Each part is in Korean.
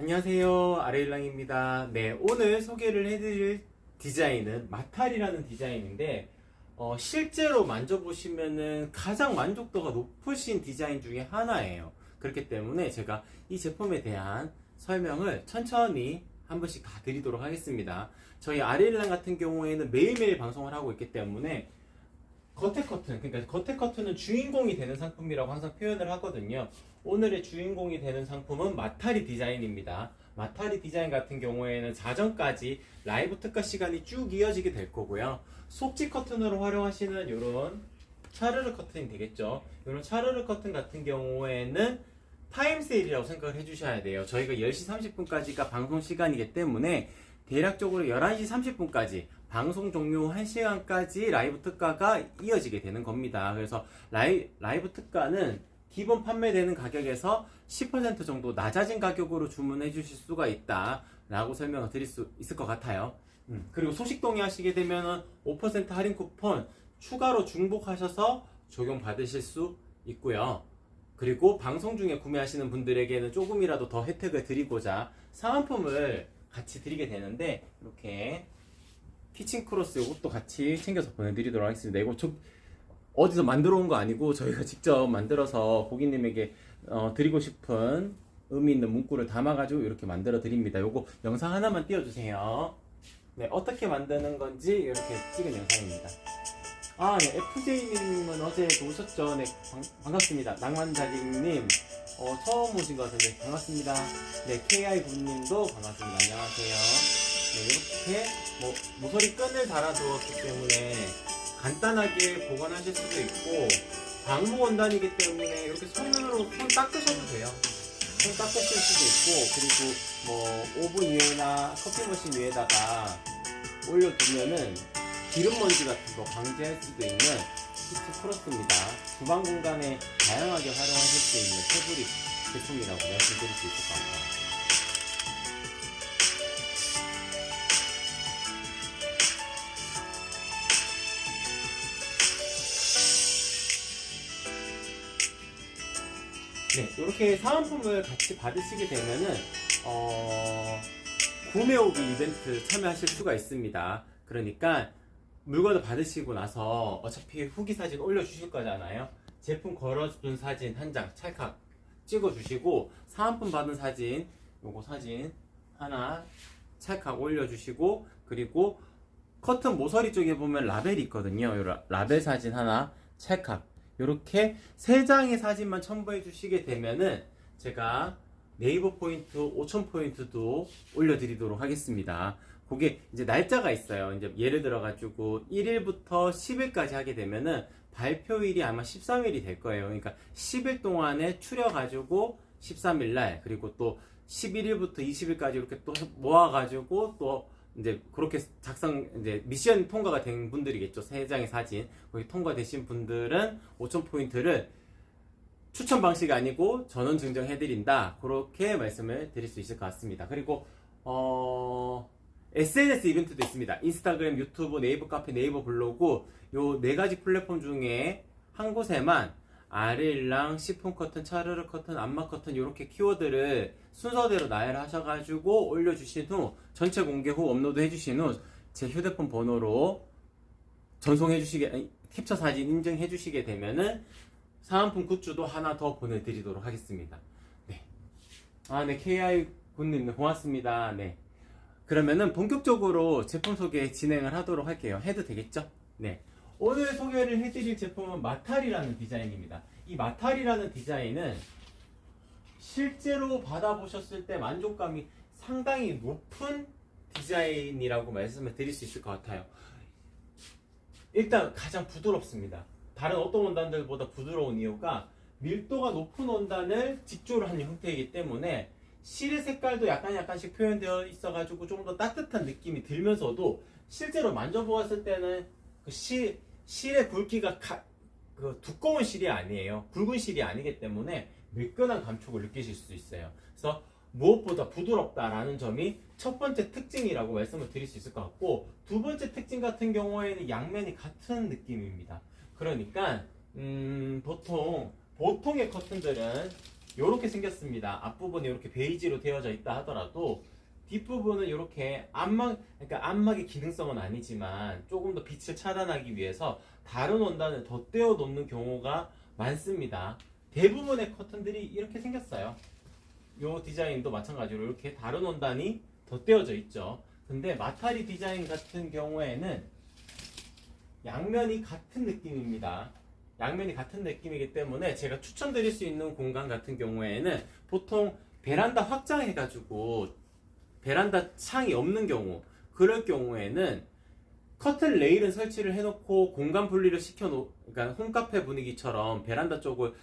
안녕하세요, 아레일랑입니다. 네, 오늘 소개를 해드릴 디자인은 마탈이라는 디자인인데 실제로 만져보시면은 가장 만족도가 높으신 디자인 중에 하나예요. 그렇기 때문에 제가 이 제품에 대한 설명을 천천히 한 번씩 다 드리도록 하겠습니다. 저희 아레일랑 같은 경우에는 매일매일 방송을 하고 있기 때문에 겉에 커튼, 그러니까 겉에 커튼은 주인공이 되는 상품이라고 항상 표현을 하거든요. 오늘의 주인공이 되는 상품은 마타리 디자인입니다. 마타리 디자인 같은 경우에는 자정까지 라이브 특가 시간이 쭉 이어지게 될 거고요. 속지 커튼으로 활용하시는 이런 차르르 커튼이 되겠죠. 이런 차르르 커튼 같은 경우에는 타임 세일이라고 생각을 해주셔야 돼요. 저희가 10시 30분까지가 방송 시간이기 때문에 대략적으로 11시 30분까지 방송 종료 1시간까지 라이브 특가가 이어지게 되는 겁니다. 그래서 라이브 특가는 기본 판매되는 가격에서 10% 정도 낮아진 가격으로 주문해 주실 수가 있다 라고 설명을 드릴 수 있을 것 같아요. 그리고 소식 동의하시게 되면 5% 할인 쿠폰 추가로 중복하셔서 적용 받으실 수 있고요. 그리고 방송 중에 구매하시는 분들에게는 조금이라도 더 혜택을 드리고자 사은품을 같이 드리게 되는데, 이렇게 키친 크로스 이것도 같이 챙겨서 보내드리도록 하겠습니다. 이거 어디서 만들어 온 거 아니고 저희가 직접 만들어서 고객님에게 드리고 싶은 의미 있는 문구를 담아가지고 이렇게 만들어 드립니다. 요거 영상 하나만 띄워주세요. 네, 어떻게 만드는 건지 이렇게 찍은 영상입니다. 네, FJ님은 어제도 오셨죠? 네, 반갑습니다. 낭만자님님, 처음 오신 것 같은데 반갑습니다. 네, KI9님도 반갑습니다. 안녕하세요. 네, 이렇게 모서리 끈을 달아두었기 때문에 간단하게 보관하실 수도 있고, 방무 원단이기 때문에 이렇게 손으로 손 닦으셔도 돼요. 손 닦으실 수도 있고, 그리고 오븐 위에나 커피 머신 위에다가 올려두면은 기름먼지 같은 거 방지할 수도 있는 키친 크로스입니다. 주방 공간에 다양하게 활용하실 수 있는 패브릭 제품이라고 말씀드릴 수 있을 것 같아요. 네, 이렇게 사은품을 같이 받으시게 되면은 구매 오기 이벤트 참여하실 수가 있습니다. 그러니까 물건을 받으시고 나서 어차피 후기 사진 올려주실 거잖아요. 제품 걸어준 사진 한 장 찰칵 찍어주시고, 사은품 받은 사진, 요거 사진 하나 찰칵 올려주시고, 그리고 커튼 모서리 쪽에 보면 라벨이 있거든요. 요 라벨 사진 하나 찰칵, 요렇게 3장의 사진만 첨부해 주시게 되면은 제가 네이버 포인트 5000포인트도 올려드리도록 하겠습니다. 그게 이제 날짜가 있어요. 이제 예를 들어가지고 1일부터 10일까지 하게 되면은 발표일이 아마 13일이 될 거예요. 그러니까 10일 동안에 추려가지고 13일날, 그리고 또 11일부터 20일까지 이렇게 또 모아가지고 또 이제 그렇게 이제 미션 통과가 된 분들이겠죠. 3장의 사진. 거기 통과되신 분들은 5000포인트를 추천 방식이 아니고 전원 증정해드린다. 그렇게 말씀을 드릴 수 있을 것 같습니다. 그리고, SNS 이벤트도 있습니다. 인스타그램, 유튜브, 네이버 카페, 네이버 블로그, 요 4가지 플랫폼 중에 한 곳에만 아레일랑, 시폰 커튼, 차르르 커튼, 안마 커튼 이렇게 키워드를 순서대로 나열하셔가지고 올려주신 후, 전체 공개 후 업로드 해주신 후 제 휴대폰 번호로 캡처 사진 인증해주시게 되면은 사은품 굿즈도 하나 더 보내드리도록 하겠습니다. 네. 네, KI9님 고맙습니다. 네. 그러면은 본격적으로 제품 소개 진행을 하도록 할게요. 해도 되겠죠? 네. 오늘 소개를 해드릴 제품은 마탈이라는 디자인입니다. 이 마탈이라는 디자인은 실제로 받아보셨을 때 만족감이 상당히 높은 디자인이라고 말씀을 드릴 수 있을 것 같아요. 일단 가장 부드럽습니다. 다른 어떤 원단들보다 부드러운 이유가 밀도가 높은 원단을 직조를 한 형태이기 때문에 실의 색깔도 약간씩 표현되어 있어가지고 좀 더 따뜻한 느낌이 들면서도 실제로 만져보았을 때는 그 실의 굵기가 두꺼운 실이 아니에요. 굵은 실이 아니기 때문에 매끈한 감촉을 느끼실 수 있어요. 그래서 무엇보다 부드럽다라는 점이 첫 번째 특징이라고 말씀을 드릴 수 있을 것 같고, 두 번째 특징 같은 경우에는 양면이 같은 느낌입니다. 그러니까 보통의 커튼들은 이렇게 생겼습니다. 앞부분이 이렇게 베이지로 되어져 있다 하더라도 뒷부분은 이렇게 그러니까 안막의 기능성은 아니지만 조금 더 빛을 차단하기 위해서 다른 원단을 덧대어 놓는 경우가 많습니다. 대부분의 커튼들이 이렇게 생겼어요. 이 디자인도 마찬가지로 이렇게 다른 원단이 덧대어져 있죠. 근데 마타리 디자인 같은 경우에는 양면이 같은 느낌입니다. 양면이 같은 느낌이기 때문에 제가 추천드릴 수 있는 공간 같은 경우에는 보통 베란다 확장해가지고 베란다 창이 없는 경우, 그럴 경우에는 커튼 레일은 설치를 해놓고 공간 분리를 그러니까 홈카페 분위기처럼 베란다 쪽을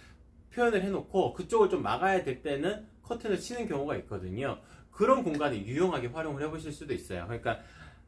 표현을 해놓고 그쪽을 좀 막아야 될 때는 커튼을 치는 경우가 있거든요. 그런 공간을 유용하게 활용을 해보실 수도 있어요. 그러니까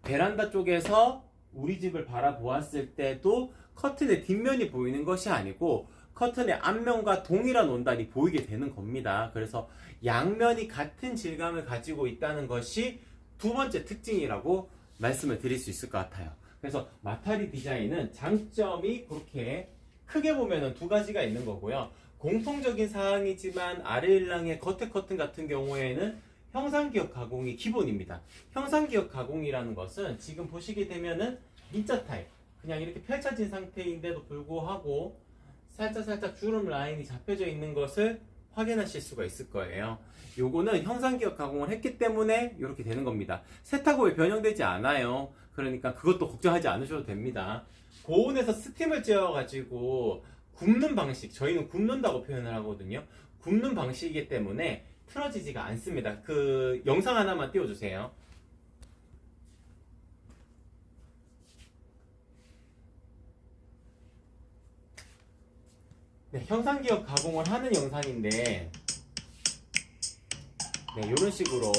베란다 쪽에서 우리 집을 바라보았을 때도 커튼의 뒷면이 보이는 것이 아니고 커튼의 앞면과 동일한 원단이 보이게 되는 겁니다. 그래서 양면이 같은 질감을 가지고 있다는 것이 두 번째 특징이라고 말씀을 드릴 수 있을 것 같아요. 그래서 마타리 디자인은 장점이 그렇게 크게 보면은 두 가지가 있는 거고요. 공통적인 사항이지만 아레일랑의 겉에 커튼 같은 경우에는 형상기역 가공이 기본입니다. 형상기역 가공이라는 것은 지금 보시게 되면은 민자 타입, 그냥 이렇게 펼쳐진 상태인데도 불구하고 살짝 주름 라인이 잡혀져 있는 것을 확인하실 수가 있을 거예요. 요거는 형상기역 가공을 했기 때문에 이렇게 되는 겁니다. 세탁 후에 변형되지 않아요. 그러니까 그것도 걱정하지 않으셔도 됩니다. 고온에서 스팀을 쬐어가지고 굽는 방식, 저희는 굽는다고 표현을 하거든요. 굽는 방식이기 때문에 틀어지지가 않습니다. 그 영상 하나만 띄워주세요. 네, 형상기역 가공을 하는 영상인데 네, 이런 식으로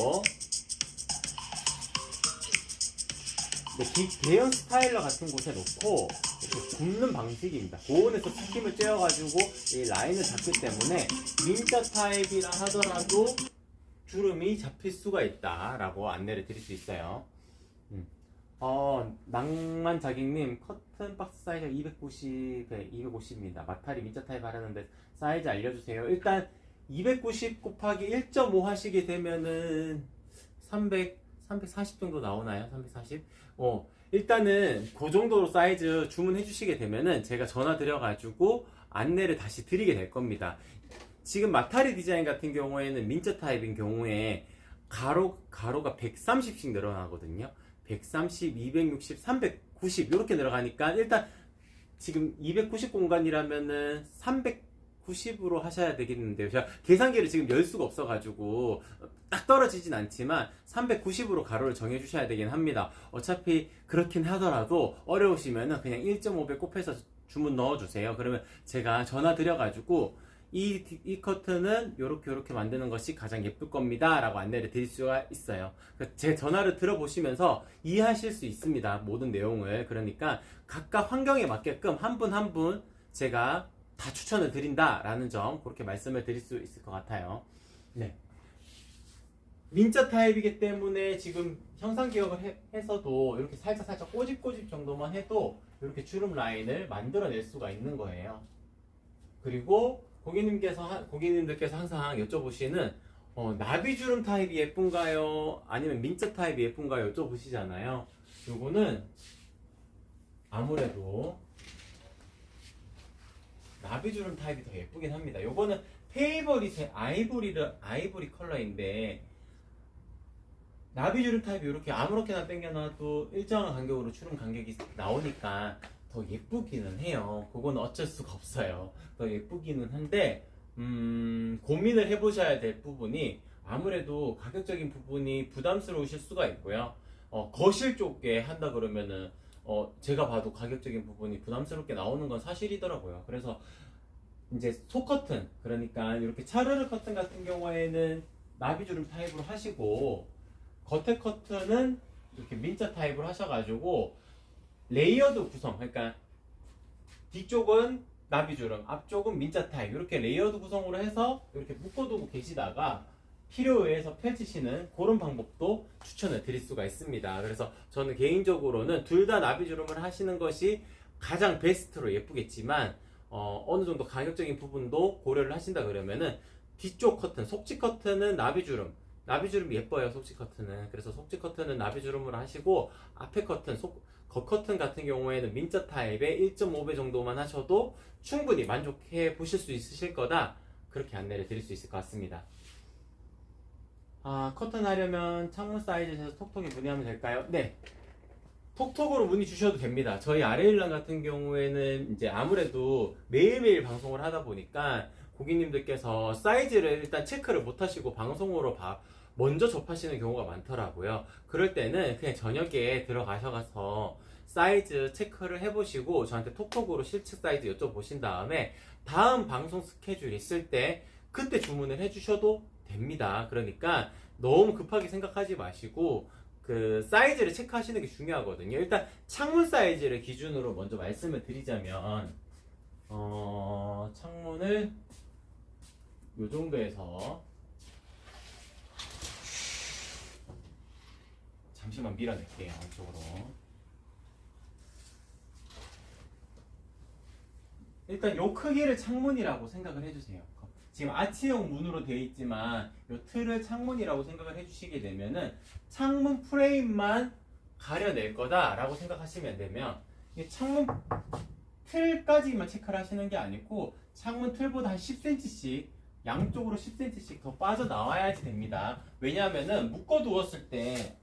대형 스타일러 같은 곳에 놓고 이렇게 굽는 방식입니다. 고온에서 스팀을 쬐어가지고 이 라인을 잡기 때문에 민자 타입이라 하더라도 주름이 잡힐 수가 있다라고 안내를 드릴 수 있어요. 낭만자객님, 커튼 박스 사이즈 290에 250입니다. 마타리 민자 타입 하려는데 사이즈 알려주세요. 일단 290 곱하기 1.5 하시게 되면은 340 정도 나오나요? 340? 일단은 그 정도로 사이즈 주문해 주시게 되면은 제가 전화 드려가지고 안내를 다시 드리게 될 겁니다. 지금 마타리 디자인 같은 경우에는 민자 타입인 경우에 가로가 130씩 늘어나거든요. 130, 260, 390 이렇게 늘어가니까 일단 지금 290 공간이라면은 390으로 하셔야 되겠는데요. 제가 계산기를 지금 열 수가 없어가지고 딱 떨어지진 않지만 390으로 가로를 정해주셔야 되긴 합니다. 어차피 그렇긴 하더라도 어려우시면은 그냥 1.5배 곱해서 주문 넣어주세요. 그러면 제가 전화 드려가지고 이 커튼은 요렇게 만드는 것이 가장 예쁠 겁니다 라고 안내를 드릴 수가 있어요. 제 전화를 들어보시면서 이해하실 수 있습니다, 모든 내용을. 그러니까 각각 환경에 맞게끔 한 분 한 분 제가 다 추천을 드린다 라는 점, 그렇게 말씀을 드릴 수 있을 것 같아요. 네. 민자 타입이기 때문에 지금 형상기역을 해서도 이렇게 살짝 꼬집꼬집 정도만 해도 이렇게 주름 라인을 만들어낼 수가 있는 거예요. 그리고 고객님들께서 항상 여쭤보시는 나비주름 타입이 예쁜가요? 아니면 민자 타입이 예쁜가요? 여쭤보시잖아요. 요거는 아무래도 나비주름 타입이 더 예쁘긴 합니다. 요거는 페이버릿의 아이보리 컬러인데 나비주름 타입이 이렇게 아무렇게나 당겨놔도 일정한 간격으로 주름 간격이 나오니까 더 예쁘기는 해요. 그거는 어쩔 수가 없어요. 더 예쁘기는 한데 고민을 해보셔야 될 부분이 아무래도 가격적인 부분이 부담스러우실 수가 있고요. 거실 쪽에 한다 그러면은 제가 봐도 가격적인 부분이 부담스럽게 나오는 건 사실이더라고요. 그래서 이제 속커튼, 그러니까 이렇게 차르르 커튼 같은 경우에는 나비주름 타입으로 하시고 겉에 커튼은 이렇게 민자 타입으로 하셔가지고 레이어드 구성, 그러니까 뒤쪽은 나비주름, 앞쪽은 민자 타입, 이렇게 레이어드 구성으로 해서 이렇게 묶어두고 계시다가 필요에 의해서 펼치시는 그런 방법도 추천을 드릴 수가 있습니다. 그래서 저는 개인적으로는 둘 다 나비주름을 하시는 것이 가장 베스트로 예쁘겠지만 어느 정도 가격적인 부분도 고려를 하신다 그러면은 뒤쪽 커튼, 속지 커튼은 나비주름. 나비주름 예뻐요, 속지 커튼은. 그래서 속지 커튼은 나비주름으로 하시고, 앞에 커튼, 겉 커튼 같은 경우에는 민자 타입의 1.5배 정도만 하셔도 충분히 만족해 보실 수 있으실 거다. 그렇게 안내를 드릴 수 있을 것 같습니다. 커튼 하려면 창문 사이즈에서 톡톡히 문의하면 될까요? 네. 톡톡으로 문의 주셔도 됩니다. 저희 아레일랑 같은 경우에는 이제 아무래도 매일매일 방송을 하다 보니까 고객님들께서 사이즈를 일단 체크를 못 하시고 방송으로 먼저 접하시는 경우가 많더라고요. 그럴 때는 그냥 저녁에 들어가셔서 사이즈 체크를 해보시고 저한테 톡톡으로 실측 사이즈 여쭤보신 다음에 다음 방송 스케줄 있을 때 그때 주문을 해주셔도 됩니다. 그러니까 너무 급하게 생각하지 마시고 그 사이즈를 체크하시는 게 중요하거든요. 일단 창문 사이즈를 기준으로 먼저 말씀을 드리자면 창문을 요 정도에서 잠시만 밀어낼게요. 이쪽으로. 일단 요 크기를 창문이라고 생각을 해주세요. 지금 아치형 문으로 되어 있지만 요 틀을 창문이라고 생각을 해주시게 되면은 창문 프레임만 가려낼 거다라고 생각하시면 되면 이 창문 틀까지만 체크를 하시는 게 아니고 창문 틀보다 한 10cm씩 양쪽으로 10cm씩 더 빠져나와야지 됩니다. 왜냐하면은 묶어두었을 때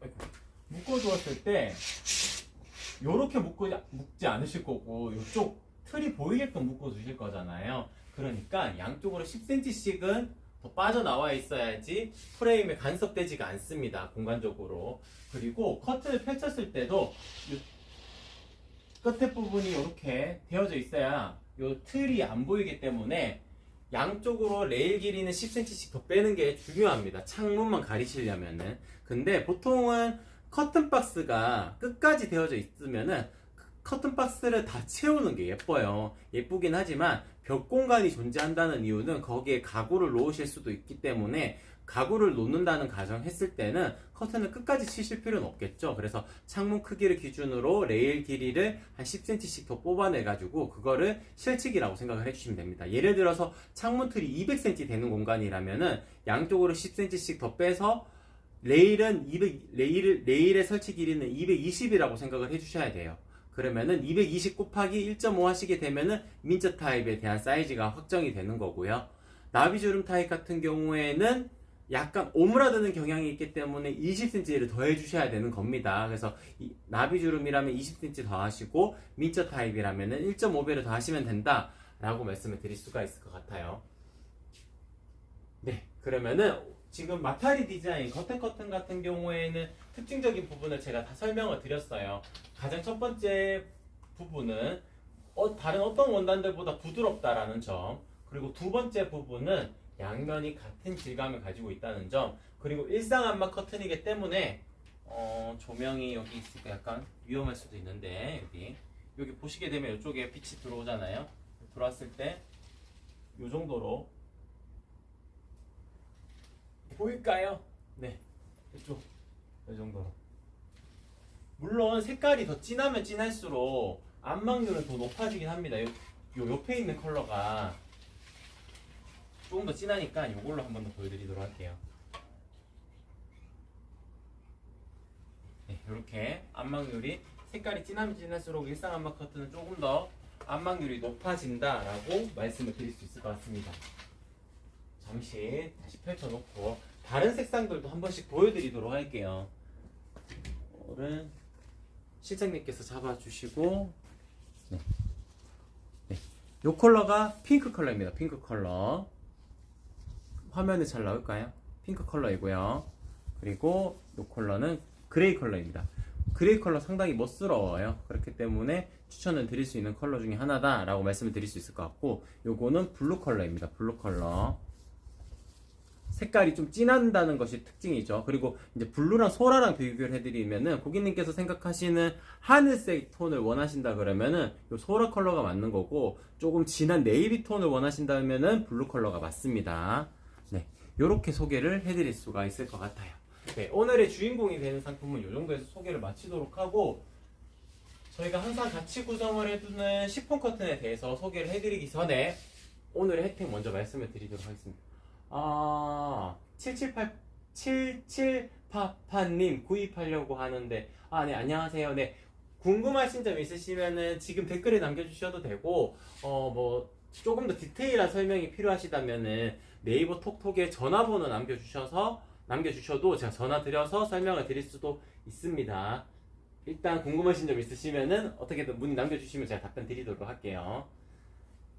요렇게 묶지 않으실 거고 요쪽 틀이 보이게끔 묶어두실 거잖아요. 그러니까 양쪽으로 10cm씩은 더 빠져나와 있어야지 프레임에 간섭되지가 않습니다. 공간적으로. 그리고 커튼을 펼쳤을 때도 이 끝에 부분이 이렇게 되어져 있어야 이 틀이 안 보이기 때문에 양쪽으로 레일 길이는 10cm씩 더 빼는 게 중요합니다. 창문만 가리시려면은. 근데 보통은 커튼 박스가 끝까지 되어져 있으면은 커튼 박스를 다 채우는 게 예뻐요. 예쁘긴 하지만 벽 공간이 존재한다는 이유는 거기에 가구를 놓으실 수도 있기 때문에 가구를 놓는다는 가정 했을 때는 커튼을 끝까지 치실 필요는 없겠죠. 그래서 창문 크기를 기준으로 레일 길이를 한 10cm씩 더 뽑아내 가지고 그거를 실측이라고 생각을 해주시면 됩니다. 예를 들어서 창문 틀이 200cm 되는 공간이라면은 양쪽으로 10cm씩 더 빼서 레일의 설치 길이는 220이라고 생각을 해주셔야 돼요. 그러면은 220 곱하기 1.5 하시게 되면은 민자 타입에 대한 사이즈가 확정이 되는 거고요. 나비주름 타입 같은 경우에는 약간 오므라드는 경향이 있기 때문에 20cm를 더 해주셔야 되는 겁니다. 그래서 나비주름이라면 20cm 더 하시고 민자 타입이라면은 1.5배를 더 하시면 된다 라고 말씀을 드릴 수가 있을 것 같아요. 네, 그러면은 지금 마타리 디자인 겉에 커튼 같은 경우에는 특징적인 부분을 제가 다 설명을 드렸어요. 가장 첫 번째 부분은 다른 어떤 원단들보다 부드럽다라는 점, 그리고 두 번째 부분은 양면이 같은 질감을 가지고 있다는 점, 그리고 일상 안마 커튼이기 때문에 조명이 여기 있으니까 약간 위험할 수도 있는데 여기 보시게 되면 이쪽에 빛이 들어오잖아요. 들어왔을 때 이 정도로 보일까요? 네, 이쪽 이 정도로. 물론 색깔이 더 진하면 진할수록 안막률은 더 높아지긴 합니다. 요 옆에 있는 컬러가 조금 더 진하니까 이걸로 한번 더 보여드리도록 할게요. 네, 이렇게 안막률이 색깔이 진하면 진할수록 일상 안막 커튼은 조금 더 안막률이 높아진다라고 말씀을 드릴 수 있을 것 같습니다. 잠시 다시 펼쳐놓고 다른 색상들도 한 번씩 보여드리도록 할게요. 이거를 실장님께서 잡아주시고 네. 이 컬러가 핑크 컬러입니다. 핑크 컬러 화면에 잘 나올까요? 핑크 컬러이고요. 그리고 이 컬러는 그레이 컬러입니다. 그레이 컬러 상당히 멋스러워요. 그렇기 때문에 추천을 드릴 수 있는 컬러 중에 하나다 라고 말씀을 드릴 수 있을 것 같고, 요거는 블루 컬러입니다. 블루 컬러 색깔이 좀 진한다는 것이 특징이죠. 그리고 이제 블루랑 소라랑 비교를 해드리면은 고객님께서 생각하시는 하늘색 톤을 원하신다 그러면은 요 소라 컬러가 맞는 거고, 조금 진한 네이비 톤을 원하신다면은 블루 컬러가 맞습니다. 네, 요렇게 소개를 해드릴 수가 있을 것 같아요. 네, 오늘의 주인공이 되는 상품은 요 정도에서 소개를 마치도록 하고, 저희가 항상 같이 구성을 해두는 시폰 커튼에 대해서 소개를 해드리기 전에 오늘의 혜택 먼저 말씀을 드리도록 하겠습니다. 7788님 구입하려고 하는데, 네, 안녕하세요. 네, 궁금하신 점 있으시면은 지금 댓글에 남겨주셔도 되고, 뭐, 조금 더 디테일한 설명이 필요하시다면은 네이버 톡톡에 전화번호 남겨주셔도 제가 전화 드려서 설명을 드릴 수도 있습니다. 일단 궁금하신 점 있으시면은 어떻게든 문의 남겨주시면 제가 답변 드리도록 할게요.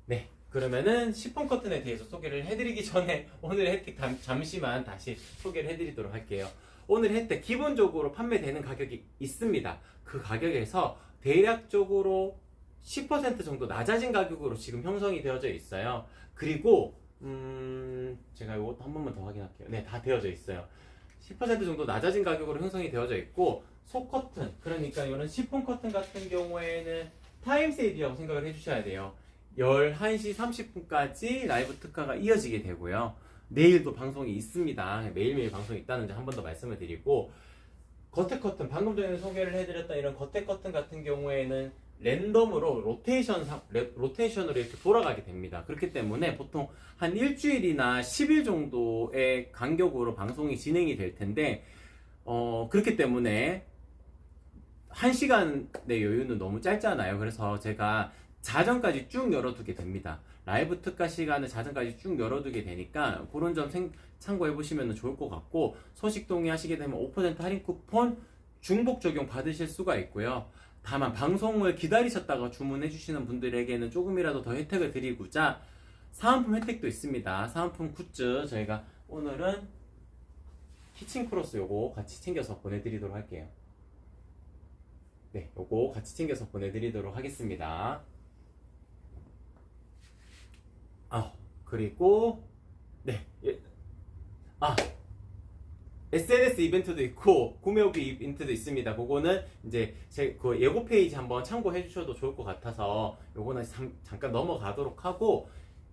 네, 그러면은 시폰 커튼에 대해서 소개를 해드리기 전에 오늘 혜택 잠시만 다시 소개를 해드리도록 할게요. 오늘 혜택 기본적으로 판매되는 가격이 있습니다. 그 가격에서 대략적으로 10% 정도 낮아진 가격으로 지금 형성이 되어져 있어요. 그리고 제가 이것도 한 번만 더 확인할게요. 네, 다 되어져 있어요. 10% 정도 낮아진 가격으로 형성이 되어져 있고, 속 커튼, 그러니까 이런 시폰 커튼 같은 경우에는 타임 세일이라고 생각을 해주셔야 돼요. 11시 30분까지 라이브 특가가 이어지게 되고요. 내일도 방송이 있습니다. 매일매일 방송이 있다는 점 한 번 더 말씀을 드리고, 겉에 커튼, 방금 전에 소개를 해드렸던 이런 겉에 커튼 같은 경우에는 랜덤으로 로테이션으로 이렇게 돌아가게 됩니다. 그렇기 때문에 보통 한 일주일이나 10일 정도의 간격으로 방송이 진행이 될 텐데, 그렇기 때문에 1시간의 여유는 너무 짧잖아요. 그래서 제가 자정까지 쭉 열어두게 됩니다. 라이브 특가 시간을 자정까지 쭉 열어두게 되니까 그런 점 참고해 보시면 좋을 것 같고, 소식 동의하시게 되면 5% 할인 쿠폰 중복 적용 받으실 수가 있고요. 다만 방송을 기다리셨다가 주문해 주시는 분들에게는 조금이라도 더 혜택을 드리고자 사은품 혜택도 있습니다. 사은품 굿즈 저희가 오늘은 키친 크로스 요거 같이 챙겨서 보내드리도록 할게요. 네, 요거 같이 챙겨서 보내드리도록 하겠습니다. 그리고 네, SNS 이벤트도 있고 구매 후기 이벤트도 있습니다. 그거는 이제 제 그 예고 페이지 한번 참고해 주셔도 좋을 것 같아서 요거는 잠깐 넘어가도록 하고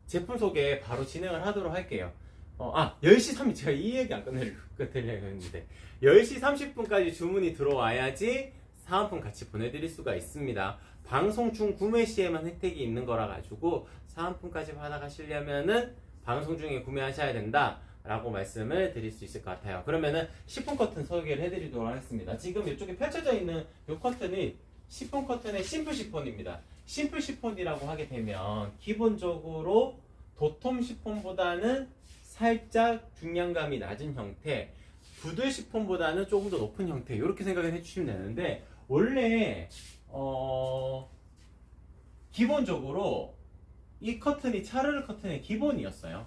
제품 소개 바로 진행을 하도록 할게요. 10시 30분, 제가 이 얘기 안 끝내려고 했는데 10시 30분까지 주문이 들어와야지 사은품 같이 보내드릴 수가 있습니다. 방송 중 구매 시에만 혜택이 있는 거라 가지고 사은품까지 받아가시려면은 방송 중에 구매하셔야 된다 라고 말씀을 드릴 수 있을 것 같아요. 그러면은 시폰 커튼 소개를 해드리도록 하겠습니다. 지금 이쪽에 펼쳐져 있는 이 커튼이 시폰 커튼의 심플 시폰입니다. 심플 시폰이라고 하게 되면 기본적으로 도톰 시폰보다는 살짝 중량감이 낮은 형태, 부들 시폰보다는 조금 더 높은 형태, 이렇게 생각을 해주시면 되는데, 원래 기본적으로 이 커튼이 차르르 커튼의 기본이었어요.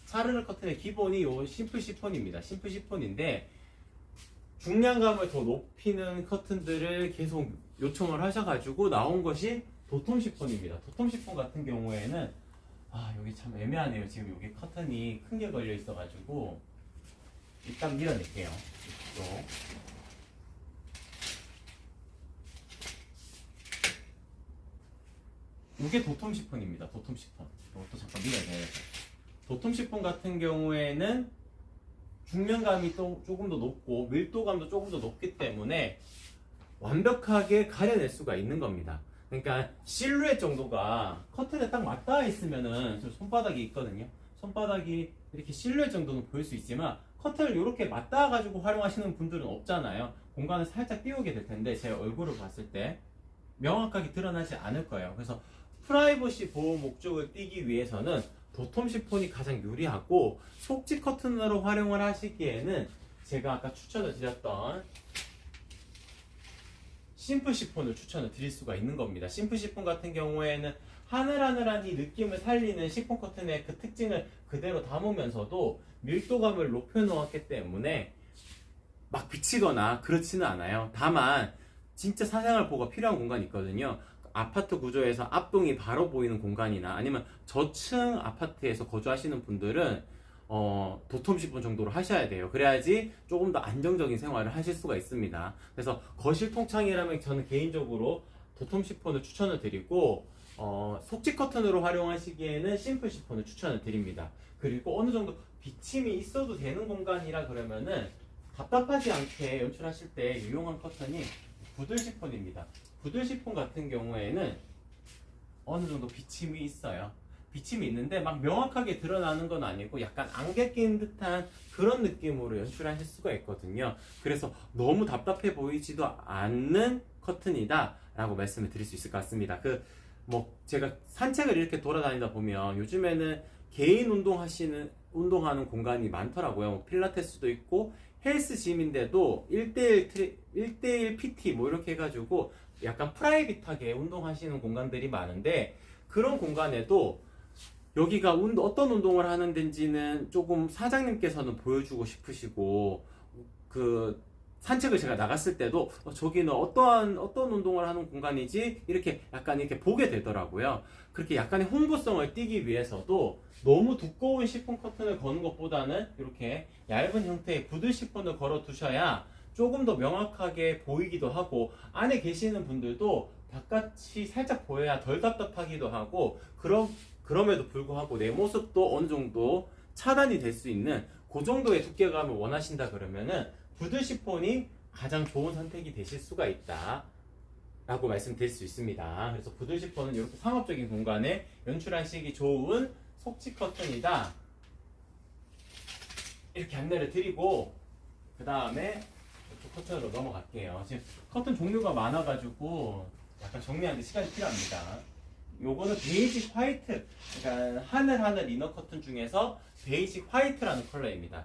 차르르 커튼의 기본이 요 심플 시폰입니다. 심플 시폰인데 중량감을 더 높이는 커튼들을 계속 요청을 하셔가지고 나온 것이 도톰 시폰입니다. 도톰 시폰 같은 경우에는 여기 참 애매하네요. 지금 여기 커튼이 큰 게 걸려 있어가지고 일단 밀어낼게요. 이게 도톰 시폰입니다. 도톰 시폰. 이것도 잠깐 밀어야 돼요. 도톰 시폰 같은 경우에는 중량감이 또 조금 더 높고 밀도감도 조금 더 높기 때문에 완벽하게 가려낼 수가 있는 겁니다. 그러니까 실루엣 정도가 커튼에 딱 맞닿아 있으면은 손바닥이 있거든요. 손바닥이 이렇게 실루엣 정도는 보일 수 있지만 커튼을 이렇게 맞닿아 가지고 활용하시는 분들은 없잖아요. 공간을 살짝 띄우게 될 텐데 제 얼굴을 봤을 때 명확하게 드러나지 않을 거예요. 그래서 프라이버시 보호 목적을 띠기 위해서는 도톰 시폰이 가장 유리하고, 속지 커튼으로 활용을 하시기에는 제가 아까 추천을 드렸던 심플 시폰을 추천을 드릴 수가 있는 겁니다. 심플 시폰 같은 경우에는 하늘하늘한 이 느낌을 살리는 시폰 커튼의 그 특징을 그대로 담으면서도 밀도감을 높여 놓았기 때문에 막 비치거나 그렇지는 않아요. 다만 진짜 사생활 보호가 필요한 공간이 있거든요. 아파트 구조에서 앞동이 바로 보이는 공간이나 아니면 저층 아파트에서 거주하시는 분들은 도톰 시폰 정도로 하셔야 돼요. 그래야지 조금 더 안정적인 생활을 하실 수가 있습니다. 그래서 거실 통창이라면 저는 개인적으로 도톰 시폰을 추천을 드리고, 속지 커튼으로 활용하시기에는 심플 시폰을 추천을 드립니다. 그리고 어느 정도 비침이 있어도 되는 공간이라 그러면은 답답하지 않게 연출하실 때 유용한 커튼이 부들 시폰입니다. 부들 시폰 같은 경우에는 어느 정도 비침이 있어요. 비침이 있는데 막 명확하게 드러나는 건 아니고 약간 안개 낀 듯한 그런 느낌으로 연출하실 수가 있거든요. 그래서 너무 답답해 보이지도 않는 커튼이다 라고 말씀을 드릴 수 있을 것 같습니다. 제가 산책을 이렇게 돌아다니다 보면 요즘에는 개인 운동하는 공간이 많더라고요. 필라테스도 있고 헬스짐인데도 1대1 PT 뭐 이렇게 해가지고 약간 프라이빗하게 운동하시는 공간들이 많은데, 그런 공간에도 여기가 어떤 운동을 하는 데인지는 조금 사장님께서는 보여주고 싶으시고, 산책을 제가 나갔을 때도 저기는 어떤 운동을 하는 공간이지 이렇게 약간 이렇게 보게 되더라고요. 그렇게 약간의 홍보성을 띠기 위해서도 너무 두꺼운 시폰 커튼을 거는 것보다는 이렇게 얇은 형태의 구두 시폰을 걸어 두셔야 조금 더 명확하게 보이기도 하고, 안에 계시는 분들도 바깥이 살짝 보여야 덜 답답하기도 하고, 그럼에도 불구하고 내 모습도 어느 정도 차단이 될 수 있는 그 정도의 두께감을 원하신다 그러면은 구두 시폰이 가장 좋은 선택이 되실 수가 있다 라고 말씀드릴 수 있습니다. 그래서 구두 시폰은 이렇게 상업적인 공간에 연출하시기 좋은 속지 커튼이다 이렇게 안내를 드리고, 그 다음에 이쪽 커튼으로 넘어갈게요. 지금 커튼 종류가 많아가지고 약간 정리하는데 시간이 필요합니다. 요거는 베이직 화이트, 그러니까 하늘 이너 커튼 중에서 베이직 화이트라는 컬러입니다.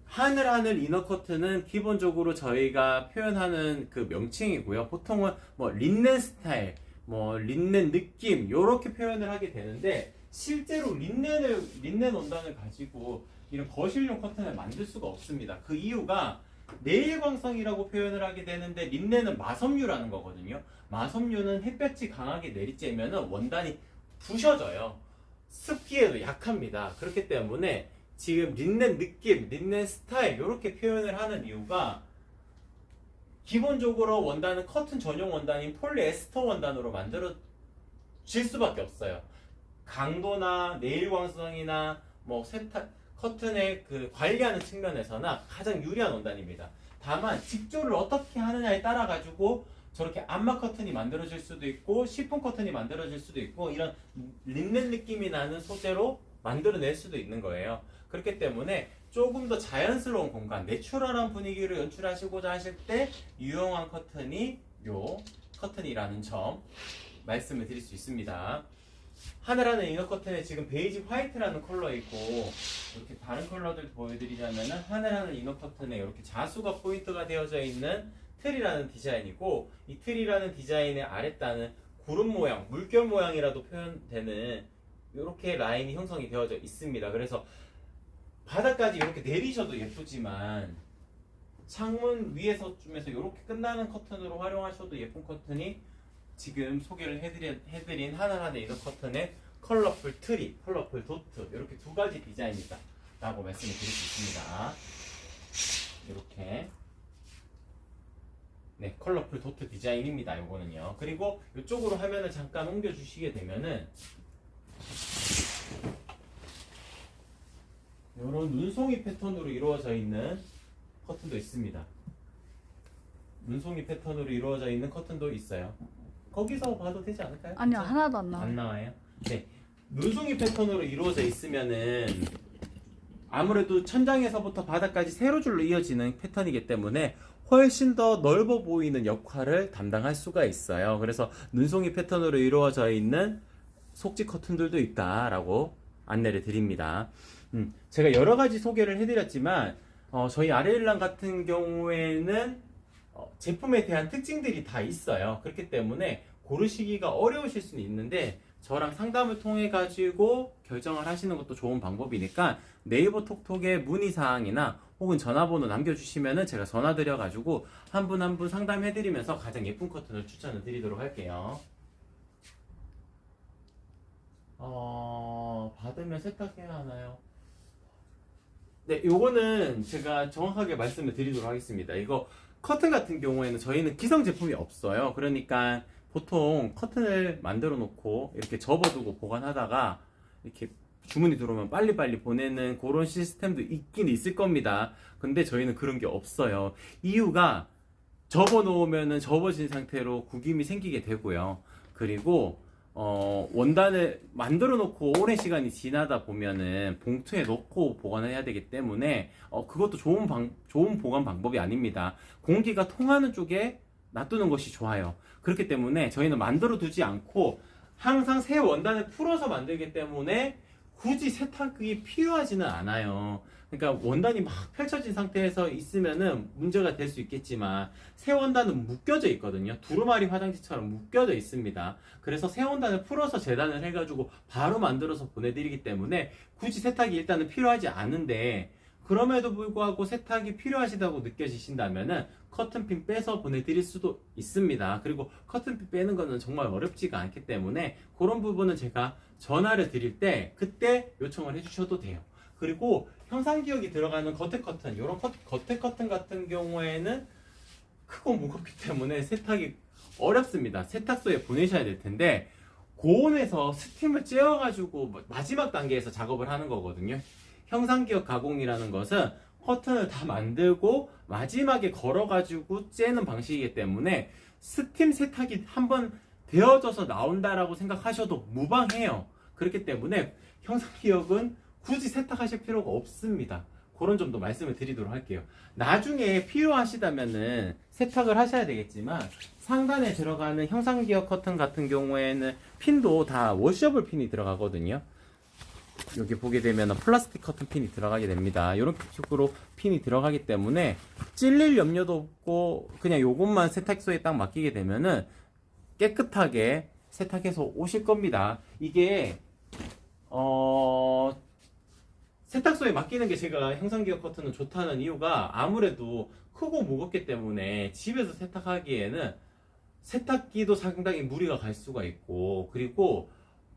하늘 이너 커튼은 기본적으로 저희가 표현하는 그 명칭이고요. 보통은 뭐 린넨 스타일, 뭐 린넨 느낌 요렇게 표현을 하게 되는데, 실제로 린넨 원단을 가지고 이런 거실용 커튼을 만들 수가 없습니다. 그 이유가 내일광성이라고 표현을 하게 되는데, 린넨은 마섬유라는 거거든요. 마섬유는 햇볕이 강하게 내리쬐면 원단이 부셔져요. 습기에도 약합니다. 그렇기 때문에 지금 린넨 느낌, 린넨 스타일 이렇게 표현을 하는 이유가, 기본적으로 원단은 커튼 전용 원단인 폴리에스터 원단으로 만들어질 수밖에 없어요. 강도나 내일광성이나 뭐 커튼의 그 관리하는 측면에서나 가장 유리한 원단입니다. 다만 직조를 어떻게 하느냐에 따라 가지고 저렇게 암막 커튼이 만들어질 수도 있고 시폰 커튼이 만들어질 수도 있고, 이런 린넨 느낌이 나는 소재로 만들어낼 수도 있는 거예요. 그렇기 때문에 조금 더 자연스러운 공간, 내추럴한 분위기를 연출하시고자 하실 때 유용한 커튼이 요 커튼이라는 점 말씀을 드릴 수 있습니다. 하늘하늘 이너 커튼에 지금 베이직 화이트라는 컬러 있고, 이렇게 다른 컬러들 보여드리자면은 하늘하늘 이너 커튼에 이렇게 자수가 포인트가 되어져 있는 틀이라는 디자인이고, 이 틀이라는 디자인의 아랫단은 구름 모양, 물결 모양이라도 표현되는 이렇게 라인이 형성이 되어져 있습니다. 그래서 바닥까지 이렇게 내리셔도 예쁘지만 창문 위에서쯤에서 이렇게 끝나는 커튼으로 활용하셔도 예쁜 커튼이 지금 소개를 해드린 하늘하늘 이너 커튼의 컬러풀 트리, 컬러풀 도트, 이렇게 두 가지 디자인이다 라고 말씀을 드릴 수 있습니다. 이렇게 네, 컬러풀 도트 디자인입니다. 요거는요. 그리고 이쪽으로 화면을 잠깐 옮겨 주시게 되면은 이런 눈송이 패턴으로 이루어져 있는 커튼도 있습니다. 눈송이 패턴으로 이루어져 있는 커튼도 있어요. 거기서 봐도 되지 않을까요? 아니요, 그쵸? 하나도 안 나와요. 안 나와요? 네. 눈송이 패턴으로 이루어져 있으면은 아무래도 천장에서부터 바닥까지 세로줄로 이어지는 패턴이기 때문에 훨씬 더 넓어 보이는 역할을 담당할 수가 있어요. 그래서 눈송이 패턴으로 이루어져 있는 속지 커튼들도 있다라고 안내를 드립니다. 제가 여러 가지 소개를 해드렸지만 저희 아레일랑 같은 경우에는 제품에 대한 특징들이 다 있어요. 그렇기 때문에 고르시기가 어려우실 수는 있는데, 저랑 상담을 통해 가지고 결정을 하시는 것도 좋은 방법이니까 네이버 톡톡에 문의사항이나 혹은 전화번호 남겨주시면은 제가 전화 드려가지고 한 분 한 분 상담해드리면서 가장 예쁜 커튼을 추천을 드리도록 할게요. 받으면 세탁해야 하나요? 네, 요거는 제가 정확하게 말씀을 드리도록 하겠습니다. 이거 커튼 같은 경우에는 저희는 기성 제품이 없어요. 그러니까 보통 커튼을 만들어 놓고 이렇게 접어두고 보관하다가 이렇게 주문이 들어오면 빨리빨리 보내는 그런 시스템도 있긴 있을 겁니다. 근데 저희는 그런 게 없어요. 이유가 접어 놓으면은 접어진 상태로 구김이 생기게 되고요. 그리고 원단을 만들어 놓고 오랜 시간이 지나다 보면은 봉투에 넣고 보관을 해야 되기 때문에 그것도 좋은 보관 방법이 아닙니다. 공기가 통하는 쪽에 놔두는 것이 좋아요. 그렇기 때문에 저희는 만들어 두지 않고 항상 새 원단을 풀어서 만들기 때문에 굳이 세탁이 필요하지는 않아요. 그러니까 원단이 막 펼쳐진 상태에서 있으면은 문제가 될 수 있겠지만 새 원단은 묶여져 있거든요. 두루마리 화장지처럼 묶여져 있습니다. 그래서 새 원단을 풀어서 재단을 해가지고 바로 만들어서 보내드리기 때문에 굳이 세탁이 일단은 필요하지 않은데, 그럼에도 불구하고 세탁이 필요하시다고 느껴지신다면은 커튼핀 빼서 보내드릴 수도 있습니다. 그리고 커튼핀 빼는 거는 정말 어렵지가 않기 때문에 그런 부분은 제가 전화를 드릴 때 그때 요청을 해주셔도 돼요. 그리고 형상기역이 들어가는 겉에 커튼, 이런 겉에 커튼 같은 경우에는 크고 무겁기 때문에 세탁이 어렵습니다. 세탁소에 보내셔야 될 텐데 고온에서 스팀을 쬐어가지고 마지막 단계에서 작업을 하는 거거든요. 형상기역 가공이라는 것은 커튼을 다 만들고 마지막에 걸어가지고 째는 방식이기 때문에 스팀 세탁이 한번 되어져서 나온다라고 생각하셔도 무방해요. 그렇기 때문에 형상기역은 굳이 세탁하실 필요가 없습니다. 그런 점도 말씀을 드리도록 할게요. 나중에 필요하시다면은 세탁을 하셔야 되겠지만 상단에 들어가는 형상기역 커튼 같은 경우에는 핀도 다 워셔블 핀이 들어가거든요. 여기 보게 되면 플라스틱 커튼 핀이 들어가게 됩니다. 이런 식으로 핀이 들어가기 때문에 찔릴 염려도 없고 그냥 요것만 세탁소에 딱 맡기게 되면은 깨끗하게 세탁해서 오실 겁니다. 이게 세탁소에 맡기는 게 제가 형상기역 커튼은 좋다는 이유가 아무래도 크고 무겁기 때문에 집에서 세탁하기에는 세탁기도 상당히 무리가 갈 수가 있고, 그리고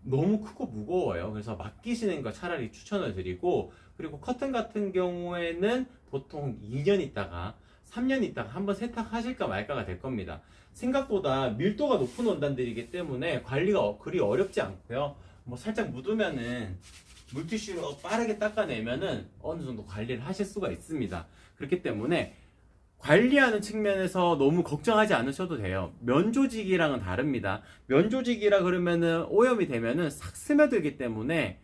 너무 크고 무거워요. 그래서 맡기시는 거 차라리 추천을 드리고, 그리고 커튼 같은 경우에는 보통 2년 있다가 3년 있다가 한번 세탁하실까 말까가 될 겁니다. 생각보다 밀도가 높은 원단들이기 때문에 관리가 그리 어렵지 않고요. 뭐 살짝 묻으면은 물티슈로 빠르게 닦아내면은 어느 정도 관리를 하실 수가 있습니다. 그렇기 때문에 관리하는 측면에서 너무 걱정하지 않으셔도 돼요. 면조직이랑은 다릅니다. 면조직이라 그러면은 오염이 되면은 싹 스며들기 때문에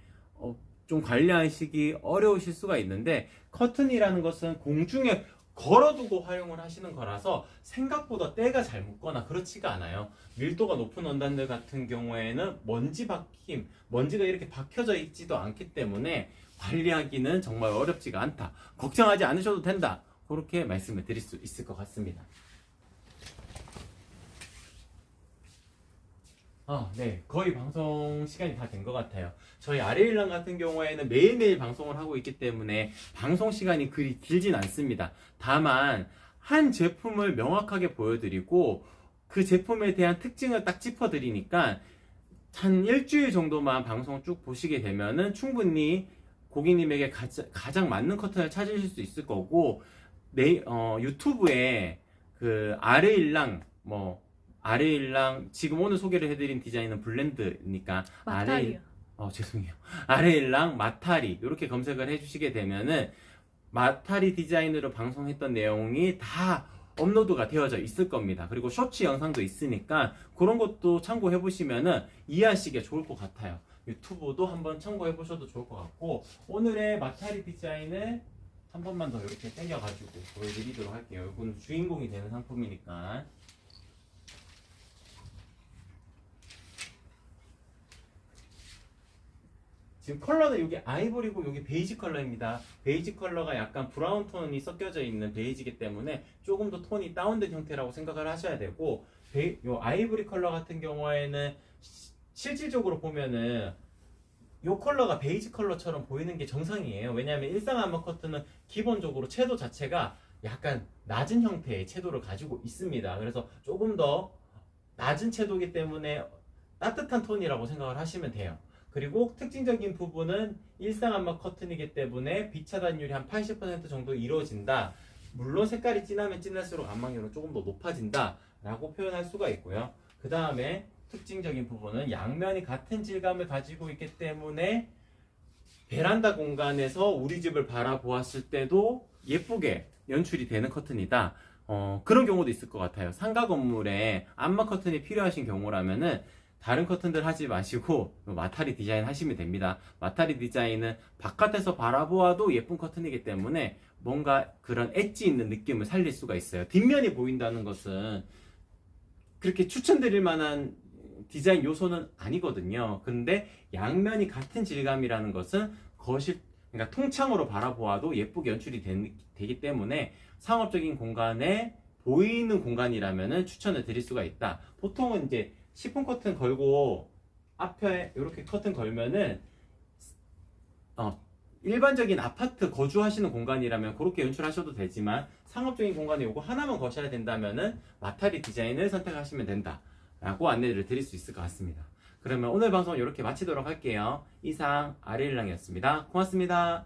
좀 관리하시기 어려우실 수가 있는데, 커튼이라는 것은 공중에 걸어두고 활용을 하시는 거라서 생각보다 때가 잘 묻거나 그렇지가 않아요. 밀도가 높은 원단들 같은 경우에는 먼지가 이렇게 박혀져 있지도 않기 때문에 관리하기는 정말 어렵지가 않다. 걱정하지 않으셔도 된다. 그렇게 말씀을 드릴 수 있을 것 같습니다. 네. 거의 방송 시간이 다 된 것 같아요. 저희 아레일랑 같은 경우에는 매일매일 방송을 하고 있기 때문에 방송 시간이 그리 길진 않습니다. 다만 한 제품을 명확하게 보여드리고 그 제품에 대한 특징을 딱 짚어드리니까 한 일주일 정도만 방송 쭉 보시게 되면은 충분히 고객님에게 가장 맞는 커튼을 찾으실 수 있을 거고, 유튜브에 그 아레일랑 지금 오늘 소개를 해드린 디자인은 블렌드니까 마타리요. 죄송해요. 아레일랑 마타리 이렇게 검색을 해주시게 되면은 마타리 디자인으로 방송했던 내용이 다 업로드가 되어져 있을 겁니다. 그리고 쇼츠 영상도 있으니까 그런 것도 참고해 보시면은 이해하시기에 좋을 것 같아요. 유튜브도 한번 참고해 보셔도 좋을 것 같고, 오늘의 마타리 디자인을 한 번만 더 이렇게 당겨가지고 보여드리도록 할게요. 이건 주인공이 되는 상품이니까. 지금 컬러는 여기 아이보리고 여기 베이지 컬러입니다. 베이지 컬러가 약간 브라운 톤이 섞여져 있는 베이지이기 때문에 조금 더 톤이 다운된 형태라고 생각을 하셔야 되고, 요 아이보리 컬러 같은 경우에는 실질적으로 보면은 요 컬러가 베이지 컬러처럼 보이는 게 정상이에요. 왜냐하면 일상 아머 커튼은 기본적으로 채도 자체가 약간 낮은 형태의 채도를 가지고 있습니다. 그래서 조금 더 낮은 채도이기 때문에 따뜻한 톤이라고 생각을 하시면 돼요. 그리고 특징적인 부분은 일상 암막 커튼이기 때문에 빛 차단율이 한 80% 정도 이루어진다. 물론 색깔이 진하면 진할수록 암막률은 조금 더 높아진다 라고 표현할 수가 있고요. 그 다음에 특징적인 부분은 양면이 같은 질감을 가지고 있기 때문에 베란다 공간에서 우리 집을 바라보았을 때도 예쁘게 연출이 되는 커튼이다. 그런 경우도 있을 것 같아요. 상가 건물에 암막 커튼이 필요하신 경우라면은 다른 커튼들 하지 마시고 마타리 디자인 하시면 됩니다. 마타리 디자인은 바깥에서 바라보아도 예쁜 커튼이기 때문에 뭔가 그런 엣지 있는 느낌을 살릴 수가 있어요. 뒷면이 보인다는 것은 그렇게 추천드릴 만한 디자인 요소는 아니거든요. 근데 양면이 같은 질감이라는 것은 거실, 그러니까 통창으로 바라보아도 예쁘게 연출이 되기 때문에 상업적인 공간에 보이는 공간이라면 추천을 드릴 수가 있다. 보통은 이제 시폰 커튼 걸고 앞에 이렇게 커튼 걸면은 일반적인 아파트 거주하시는 공간이라면 그렇게 연출하셔도 되지만 상업적인 공간에 이거 하나만 거셔야 된다면은 마타리 디자인을 선택하시면 된다 라고 안내를 드릴 수 있을 것 같습니다. 그러면 오늘 방송은 이렇게 마치도록 할게요. 이상 아리일랑이었습니다. 고맙습니다.